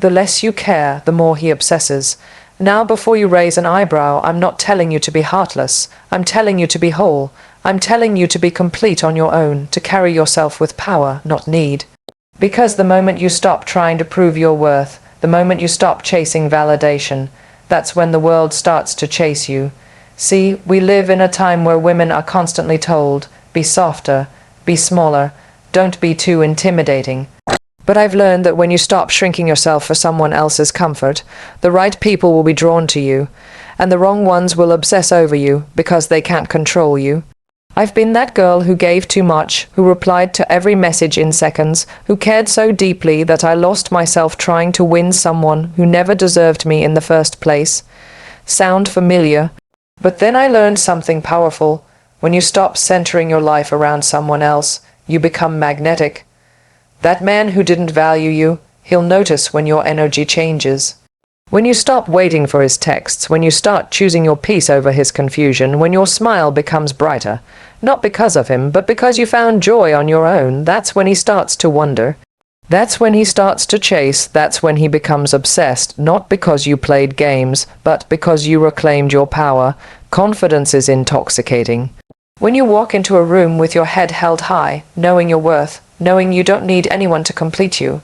The less you care, the more he obsesses. Now, before you raise an eyebrow, I'm not telling you to be heartless. I'm telling you to be whole. I'm telling you to be complete on your own, to carry yourself with power, not need. Because the moment you stop trying to prove your worth, the moment you stop chasing validation, that's when the world starts to chase you. See, we live in a time where women are constantly told, be softer, be smaller, don't be too intimidating. But I've learned that when you stop shrinking yourself for someone else's comfort, the right people will be drawn to you, and the wrong ones will obsess over you because they can't control you. I've been that girl who gave too much, who replied to every message in seconds, who cared so deeply that I lost myself trying to win someone who never deserved me in the first place. Sound familiar? But then I learned something powerful. When you stop centering your life around someone else, you become magnetic. That man who didn't value you, he'll notice when your energy changes. When you stop waiting for his texts, when you start choosing your peace over his confusion, when your smile becomes brighter, not because of him, but because you found joy on your own, that's when he starts to wonder. That's when he starts to chase, that's when he becomes obsessed, not because you played games, but because you reclaimed your power. Confidence is intoxicating. When you walk into a room with your head held high, knowing your worth, knowing you don't need anyone to complete you,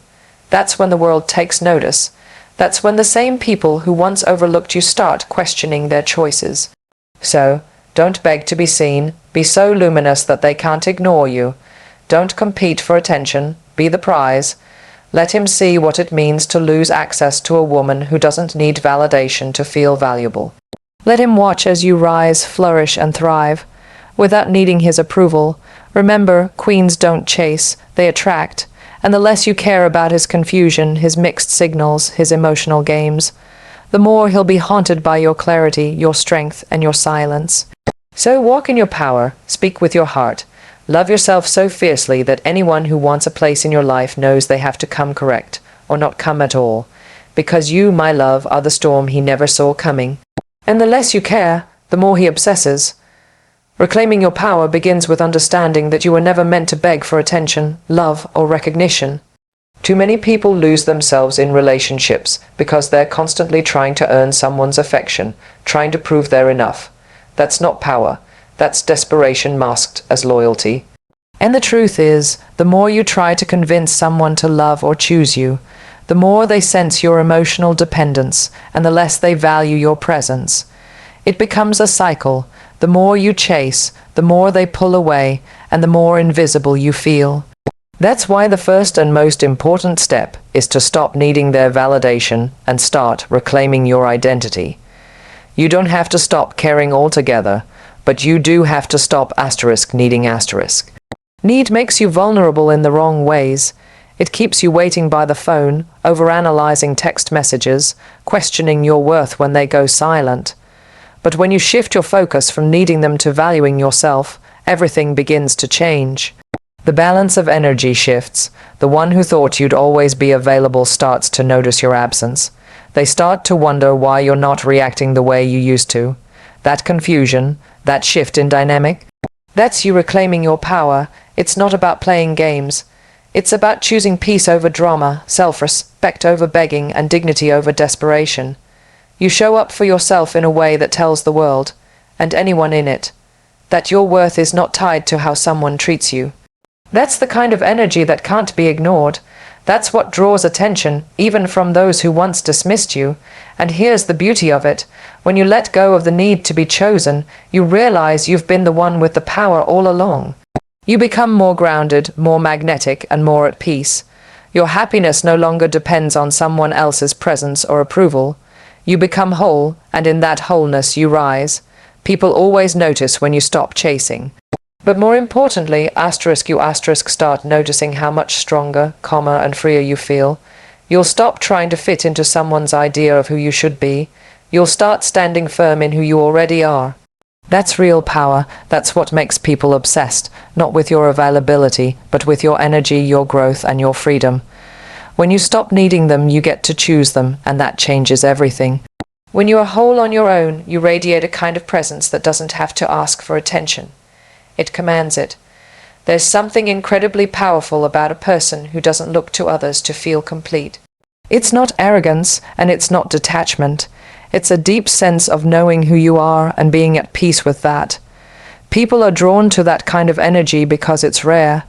that's when the world takes notice. That's when the same people who once overlooked you start questioning their choices. So, don't beg to be seen, be so luminous that they can't ignore you. Don't compete for attention, be the prize. Let him see what it means to lose access to a woman who doesn't need validation to feel valuable. Let him watch as you rise, flourish, and thrive, without needing his approval. Remember, queens don't chase, they attract. And the less you care about his confusion, his mixed signals, his emotional games, the more he'll be haunted by your clarity, your strength, and your silence. So walk in your power, speak with your heart, love yourself so fiercely that anyone who wants a place in your life knows they have to come correct, or not come at all, because you, my love, are the storm he never saw coming. And the less you care, the more he obsesses. Reclaiming your power begins with understanding that you were never meant to beg for attention, love, or recognition. Too many people lose themselves in relationships because they're constantly trying to earn someone's affection, trying to prove they're enough. That's not power. That's desperation masked as loyalty. And the truth is, the more you try to convince someone to love or choose you, the more they sense your emotional dependence, and the less they value your presence. It becomes a cycle. The more you chase, the more they pull away, and the more invisible you feel. That's why the first and most important step is to stop needing their validation and start reclaiming your identity. You don't have to stop caring altogether, but you do have to stop needing asterisk. Need makes you vulnerable in the wrong ways. It keeps you waiting by the phone, overanalyzing text messages, questioning your worth when they go silent. But when you shift your focus from needing them to valuing yourself, everything begins to change. The balance of energy shifts. The one who thought you'd always be available starts to notice your absence. They start to wonder why you're not reacting the way you used to. That confusion, that shift in dynamic, that's you reclaiming your power. It's not about playing games. It's about choosing peace over drama, self-respect over begging, and dignity over desperation. You show up for yourself in a way that tells the world, and anyone in it, that your worth is not tied to how someone treats you. That's the kind of energy that can't be ignored. That's what draws attention, even from those who once dismissed you. And here's the beauty of it. When you let go of the need to be chosen, you realize you've been the one with the power all along. You become more grounded, more magnetic, and more at peace. Your happiness no longer depends on someone else's presence or approval. You become whole, and in that wholeness you rise. People always notice when you stop chasing. But more importantly, you start noticing how much stronger, calmer, and freer you feel. You'll stop trying to fit into someone's idea of who you should be. You'll start standing firm in who you already are. That's real power. That's what makes people obsessed, not with your availability, but with your energy, your growth, and your freedom. When you stop needing them, you get to choose them, and that changes everything. When you are whole on your own, you radiate a kind of presence that doesn't have to ask for attention. It commands it. There's something incredibly powerful about a person who doesn't look to others to feel complete. It's not arrogance and it's not detachment. It's a deep sense of knowing who you are and being at peace with that. People are drawn to that kind of energy because it's rare.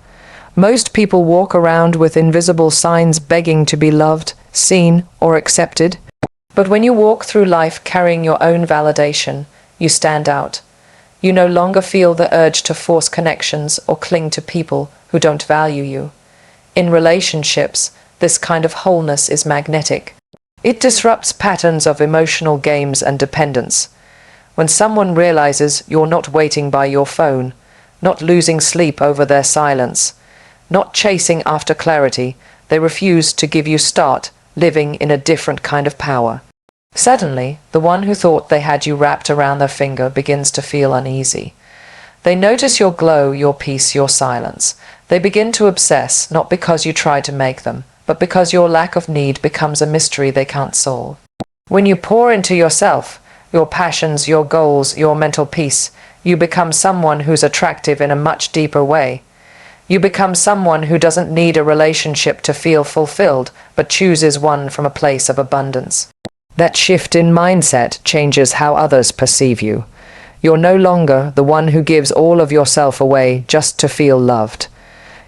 Most people walk around with invisible signs begging to be loved, seen, or accepted. But when you walk through life carrying your own validation, you stand out. You no longer feel the urge to force connections or cling to people who don't value you. In relationships, this kind of wholeness is magnetic. It disrupts patterns of emotional games and dependence. When someone realizes you're not waiting by your phone, not losing sleep over their silence, not chasing after clarity, they refuse to give you start living in a different kind of power. Suddenly, the one who thought they had you wrapped around their finger begins to feel uneasy. They notice your glow, your peace, your silence. They begin to obsess, not because you try to make them, but because your lack of need becomes a mystery they can't solve. When you pour into yourself, your passions, your goals, your mental peace, you become someone who's attractive in a much deeper way. You become someone who doesn't need a relationship to feel fulfilled, but chooses one from a place of abundance. That shift in mindset changes how others perceive you. You're no longer the one who gives all of yourself away just to feel loved.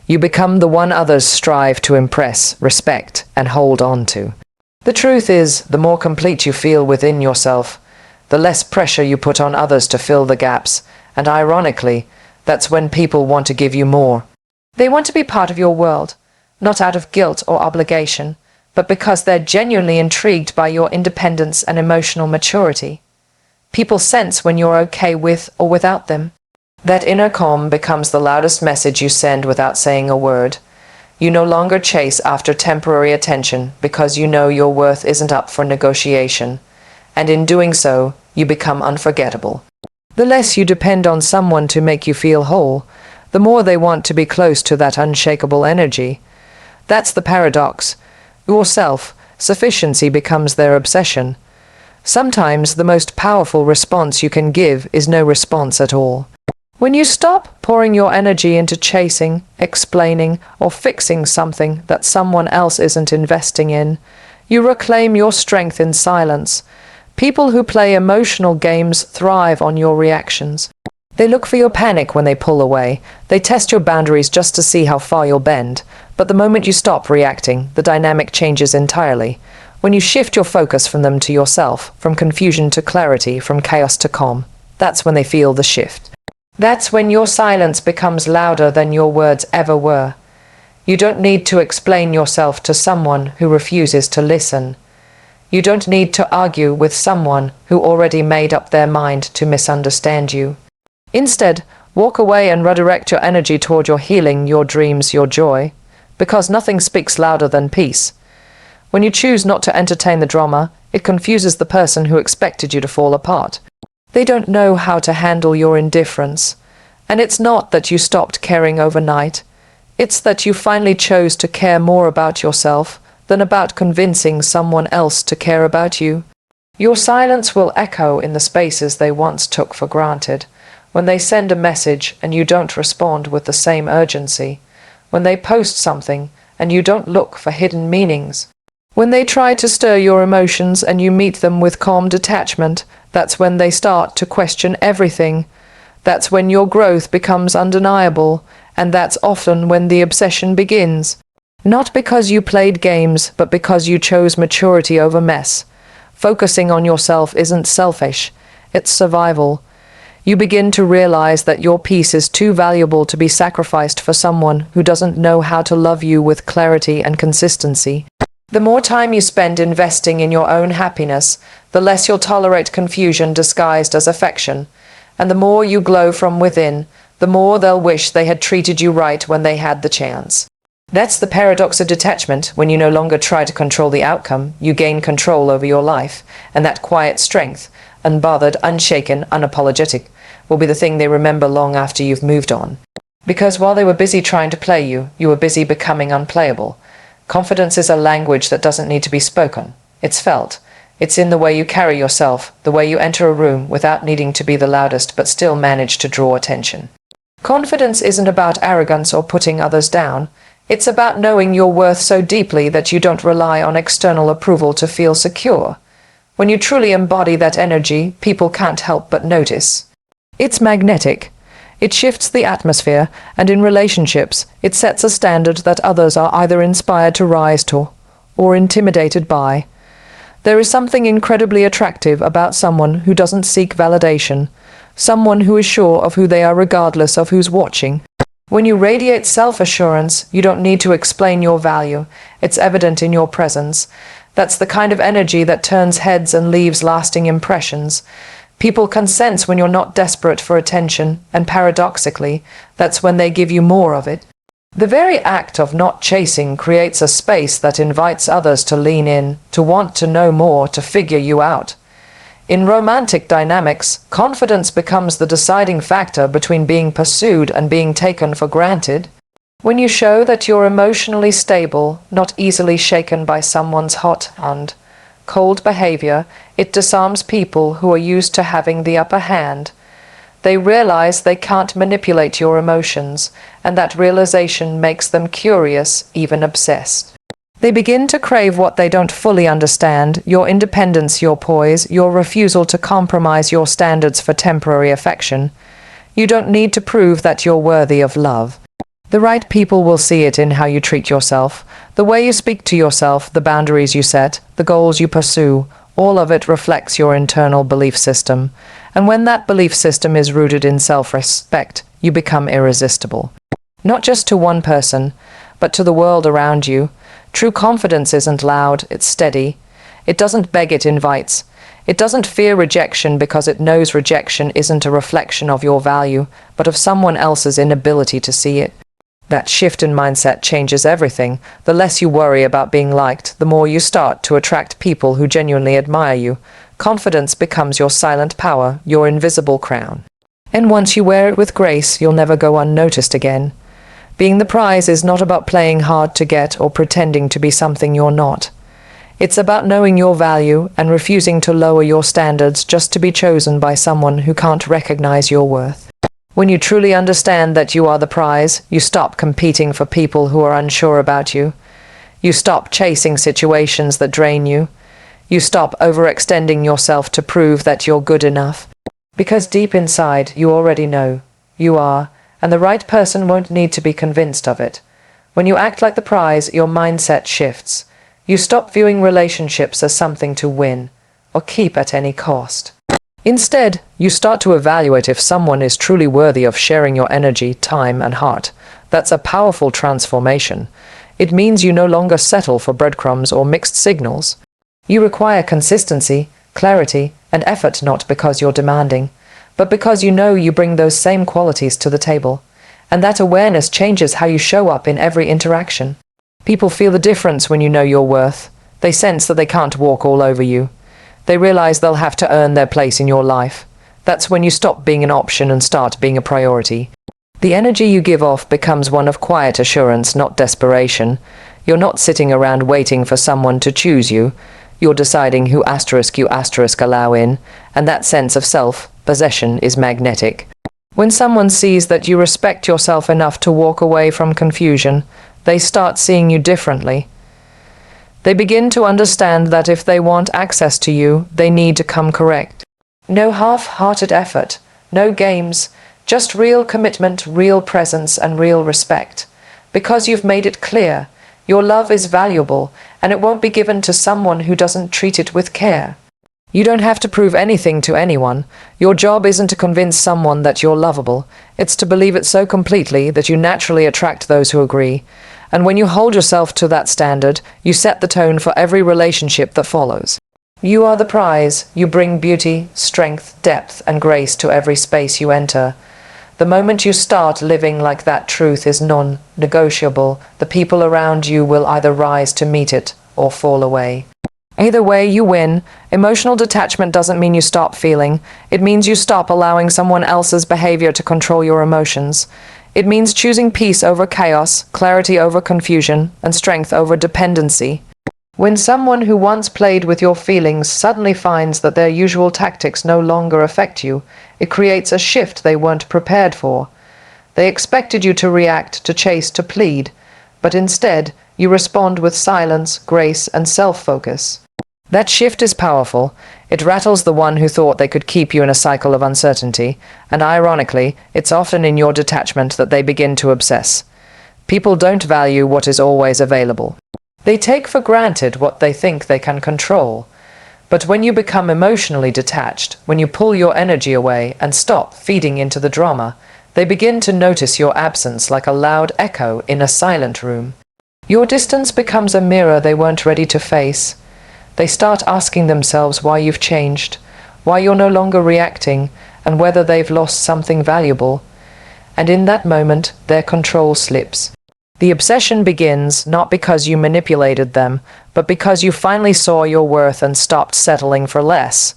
You become the one others strive to impress, respect, and hold on to. The truth is, the more complete you feel within yourself, the less pressure you put on others to fill the gaps, and ironically, that's when people want to give you more. They want to be part of your world, not out of guilt or obligation, but because they're genuinely intrigued by your independence and emotional maturity. People sense when you're okay with or without them. That inner calm becomes the loudest message you send without saying a word. You no longer chase after temporary attention because you know your worth isn't up for negotiation, and in doing so, you become unforgettable. The less you depend on someone to make you feel whole, the more they want to be close to that unshakable energy. That's the paradox. Your self-sufficiency becomes their obsession. Sometimes the most powerful response you can give is no response at all. When you stop pouring your energy into chasing, explaining, or fixing something that someone else isn't investing in, you reclaim your strength in silence. People who play emotional games thrive on your reactions. They look for your panic when they pull away. They test your boundaries just to see how far you'll bend. But the moment you stop reacting, the dynamic changes entirely. When you shift your focus from them to yourself, from confusion to clarity, from chaos to calm, that's when they feel the shift. That's when your silence becomes louder than your words ever were. You don't need to explain yourself to someone who refuses to listen. You don't need to argue with someone who already made up their mind to misunderstand you. Instead, walk away and redirect your energy toward your healing, your dreams, your joy, because nothing speaks louder than peace. When you choose not to entertain the drama, it confuses the person who expected you to fall apart. They don't know how to handle your indifference. And it's not that you stopped caring overnight. It's that you finally chose to care more about yourself than about convincing someone else to care about you. Your silence will echo in the spaces they once took for granted. When they send a message and you don't respond with the same urgency. When they post something and you don't look for hidden meanings. When they try to stir your emotions and you meet them with calm detachment, that's when they start to question everything. That's when your growth becomes undeniable, and that's often when the obsession begins. Not because you played games, but because you chose maturity over mess. Focusing on yourself isn't selfish, it's survival. You begin to realize that your peace is too valuable to be sacrificed for someone who doesn't know how to love you with clarity and consistency. The more time you spend investing in your own happiness, the less you'll tolerate confusion disguised as affection. And the more you glow from within, the more they'll wish they had treated you right when they had the chance. That's the paradox of detachment. When you no longer try to control the outcome, you gain control over your life. And that quiet strength, unbothered, unshaken, unapologetic, will be the thing they remember long after you've moved on. Because while they were busy trying to play you, you were busy becoming unplayable. Confidence is a language that doesn't need to be spoken. It's felt. It's in the way you carry yourself, the way you enter a room without needing to be the loudest but still manage to draw attention. Confidence isn't about arrogance or putting others down. It's about knowing your worth so deeply that you don't rely on external approval to feel secure. When you truly embody that energy, people can't help but notice. It's magnetic. It shifts the atmosphere, and in relationships, it sets a standard that others are either inspired to rise to or intimidated by. There is something incredibly attractive about someone who doesn't seek validation, someone who is sure of who they are regardless of who's watching. When you radiate self-assurance, you don't need to explain your value. It's evident in your presence. That's the kind of energy that turns heads and leaves lasting impressions. People can sense when you're not desperate for attention, and paradoxically, that's when they give you more of it. The very act of not chasing creates a space that invites others to lean in, to want to know more, to figure you out. In romantic dynamics, confidence becomes the deciding factor between being pursued and being taken for granted. When you show that you're emotionally stable, not easily shaken by someone's hot and cold behavior, it disarms people who are used to having the upper hand. They realize they can't manipulate your emotions, and that realization makes them curious, even obsessed. They begin to crave what they don't fully understand: your independence, your poise, your refusal to compromise your standards for temporary affection. You don't need to prove that you're worthy of love. The right people will see it in how you treat yourself, the way you speak to yourself, the boundaries you set, the goals you pursue. All of it reflects your internal belief system. And when that belief system is rooted in self-respect, you become irresistible. Not just to one person, but to the world around you. True confidence isn't loud, it's steady. It doesn't beg, it invites. It doesn't fear rejection because it knows rejection isn't a reflection of your value, but of someone else's inability to see it. That shift in mindset changes everything. The less you worry about being liked, the more you start to attract people who genuinely admire you. Confidence becomes your silent power, your invisible crown. And once you wear it with grace, you'll never go unnoticed again. Being the prize is not about playing hard to get or pretending to be something you're not. It's about knowing your value and refusing to lower your standards just to be chosen by someone who can't recognize your worth. When you truly understand that you are the prize, you stop competing for people who are unsure about you. You stop chasing situations that drain you. You stop overextending yourself to prove that you're good enough. Because deep inside, you already know you are, and the right person won't need to be convinced of it. When you act like the prize, your mindset shifts. You stop viewing relationships as something to win or keep at any cost. Instead, you start to evaluate if someone is truly worthy of sharing your energy, time, and heart. That's a powerful transformation. It means you no longer settle for breadcrumbs or mixed signals. You require consistency, clarity, and effort, not because you're demanding, but because you know you bring those same qualities to the table. And that awareness changes how you show up in every interaction. People feel the difference when you know your worth. They sense that they can't walk all over you. They realize they'll have to earn their place in your life. That's when you stop being an option and start being a priority. The energy you give off becomes one of quiet assurance, not desperation. You're not sitting around waiting for someone to choose you. You're deciding who you allow in, and that sense of self-possession is magnetic. When someone sees that you respect yourself enough to walk away from confusion, they start seeing you differently. They begin to understand that if they want access to you, they need to come correct. No half-hearted effort, no games, just real commitment, real presence, and real respect. Because you've made it clear, your love is valuable, and it won't be given to someone who doesn't treat it with care. You don't have to prove anything to anyone. Your job isn't to convince someone that you're lovable. It's to believe it so completely that you naturally attract those who agree. And when you hold yourself to that standard, you set the tone for every relationship that follows. You are the prize. You bring beauty, strength, depth, and grace to every space you enter. The moment you start living like that, truth is non-negotiable. The people around you will either rise to meet it or fall away. Either way, you win. Emotional detachment doesn't mean you stop feeling. It means you stop allowing someone else's behavior to control your emotions. It means choosing peace over chaos, clarity over confusion, and strength over dependency. When someone who once played with your feelings suddenly finds that their usual tactics no longer affect you, it creates a shift they weren't prepared for. They expected you to react, to chase, to plead. but instead, you respond with silence, grace, and self-focus. That shift is powerful. It rattles the one who thought they could keep you in a cycle of uncertainty, and ironically, it's often in your detachment that they begin to obsess. People don't value what is always available. They take for granted what they think they can control. But when you become emotionally detached, when you pull your energy away and stop feeding into the drama, they begin to notice your absence like a loud echo in a silent room. Your distance becomes a mirror they weren't ready to face. They start asking themselves why you've changed, why you're no longer reacting, and whether they've lost something valuable. And in that moment, their control slips. The obsession begins not because you manipulated them, but because you finally saw your worth and stopped settling for less.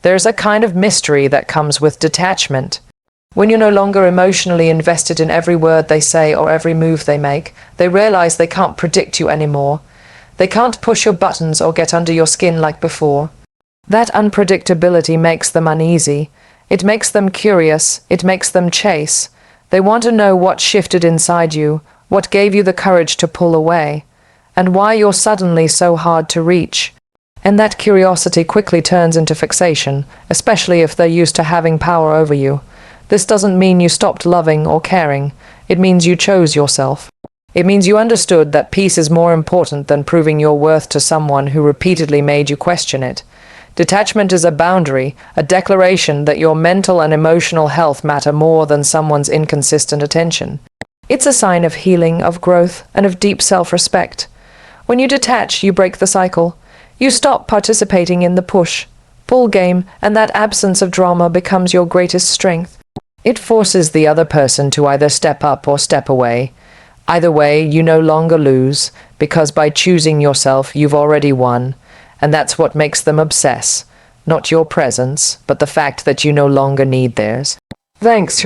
There's a kind of mystery that comes with detachment. When you're no longer emotionally invested in every word they say or every move they make, they realize they can't predict you anymore. They can't push your buttons or get under your skin like before. That unpredictability makes them uneasy. It makes them curious. It makes them chase. They want to know what shifted inside you, what gave you the courage to pull away, and why you're suddenly so hard to reach. And that curiosity quickly turns into fixation, especially if they're used to having power over you. This doesn't mean you stopped loving or caring. It means you chose yourself. It means you understood that peace is more important than proving your worth to someone who repeatedly made you question it. Detachment is a boundary, a declaration that your mental and emotional health matter more than someone's inconsistent attention. It's a sign of healing, of growth, and of deep self-respect. When you detach, you break the cycle. You stop participating in the push-pull game, and that absence of drama becomes your greatest strength. It forces the other person to either step up or step away. Either way, you no longer lose, because by choosing yourself, you've already won. And that's what makes them obsess. Not your presence, but the fact that you no longer need theirs. Thanks.